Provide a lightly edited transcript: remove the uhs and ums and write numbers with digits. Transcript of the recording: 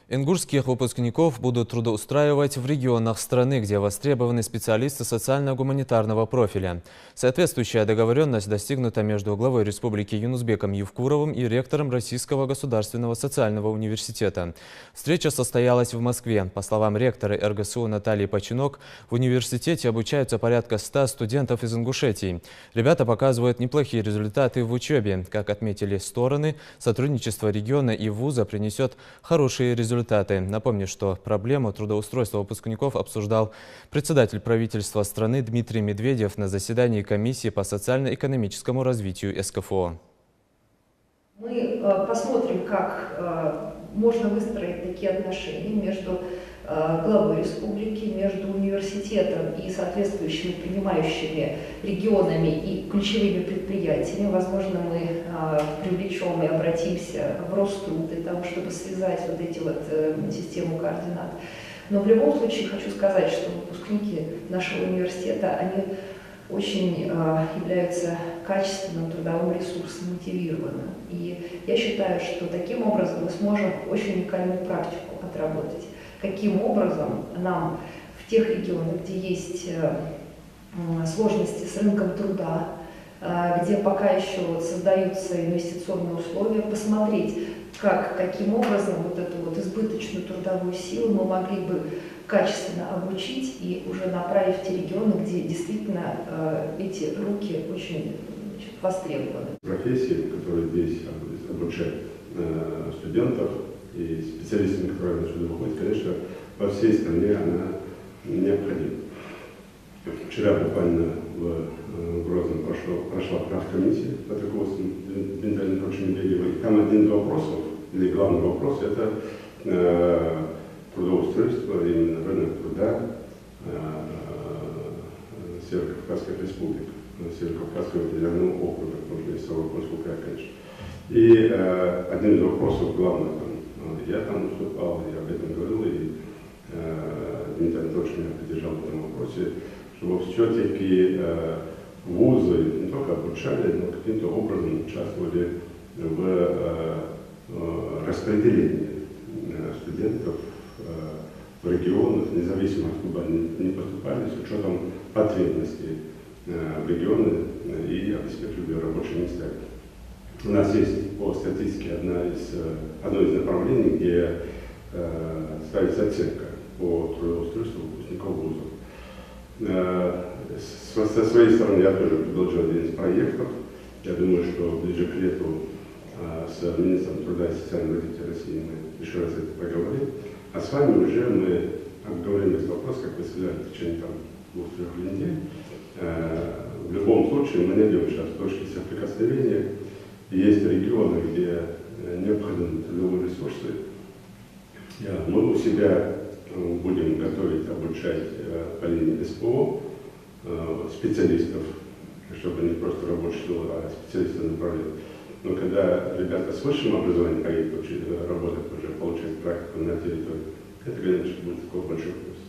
Ингушских выпускников будут трудоустраивать в регионах страны, где востребованы специалисты социально-гуманитарного профиля. Соответствующая договоренность достигнута между главой республики Юнусбеком Евкуровым и ректором Российского государственного социального университета. Встреча состоялась в Москве. По словам ректора РГСУ Натальи Починок, в университете обучаются порядка 100 студентов из Ингушетии. Ребята показывают неплохие результаты в учебе. Как отметили стороны, сотрудничество региона и вуза принесет хорошие результаты. Напомню, что проблему трудоустройства выпускников обсуждал председатель правительства страны Дмитрий Медведев на заседании комиссии по социально-экономическому развитию СКФО. Мы посмотрим, как можно выстроить такие отношения между главой республики, между университетом и соответствующими принимающими регионами и ключевыми предприятиями. Возможно, мы привлечем и обратимся в Роструд для того, чтобы связать вот эти вот систему координат. Но в любом случае хочу сказать, что выпускники нашего университета, они очень являются качественным трудовым ресурсом, мотивированным. И я считаю, что таким образом мы сможем очень уникальную практику отработать. Каким образом нам в тех регионах, где есть сложности с рынком труда, где пока еще создаются инвестиционные условия, посмотреть, каким образом вот эту вот избыточную трудовую силу мы могли бы качественно обучить и уже направить в те регионы, где действительно эти руки очень востребованы. Профессии, которые здесь обучают студентов и специалистами, которые отсюда выходят, конечно, во всей стране она необходима. Вчера буквально в Грозном прошла правкомиссия под руководством Дмитрия Анатольевича Медведева. И там один из вопросов, или главный вопрос, это трудоустройство, именно рынок труда Северо-Кавказской республики, Северо-Кавказского федерального округа, можно и Ставропольского края, конечно. И один из вопросов главных, я там выступал, я об этом говорил, и Дмитрий Анатольевич меня поддержал в этом вопросе, чтобы все-таки вузы не только обучали, но каким-то образом участвовали в распределении студентов в регионах, независимо откуда они не поступали, с учетом потребностей в регионы и обеспечивали рабочие места. У нас есть по статистике одно из направлений, где ставится оценка по трудоустройству выпускников вузов. Со своей стороны я тоже предложил один из проектов. Я думаю, что ближе к лету с министром труда и социального развития России мы еще раз это поговорим. А с вами уже мы обговорим этот вопрос, как вы сказали, в течение 2-3 недель. В любом случае мы найдем сейчас точки соприкосновения. Есть регионы, где необходимы трудовые ресурсы. Мы у себя будем готовить, обучать по линии СПО специалистов, чтобы не просто рабочую силу, а специалисты направлять. Но когда ребята с высшим образованием поедут работать, уже получать практику на территории, это, конечно, будет такой большой плюс.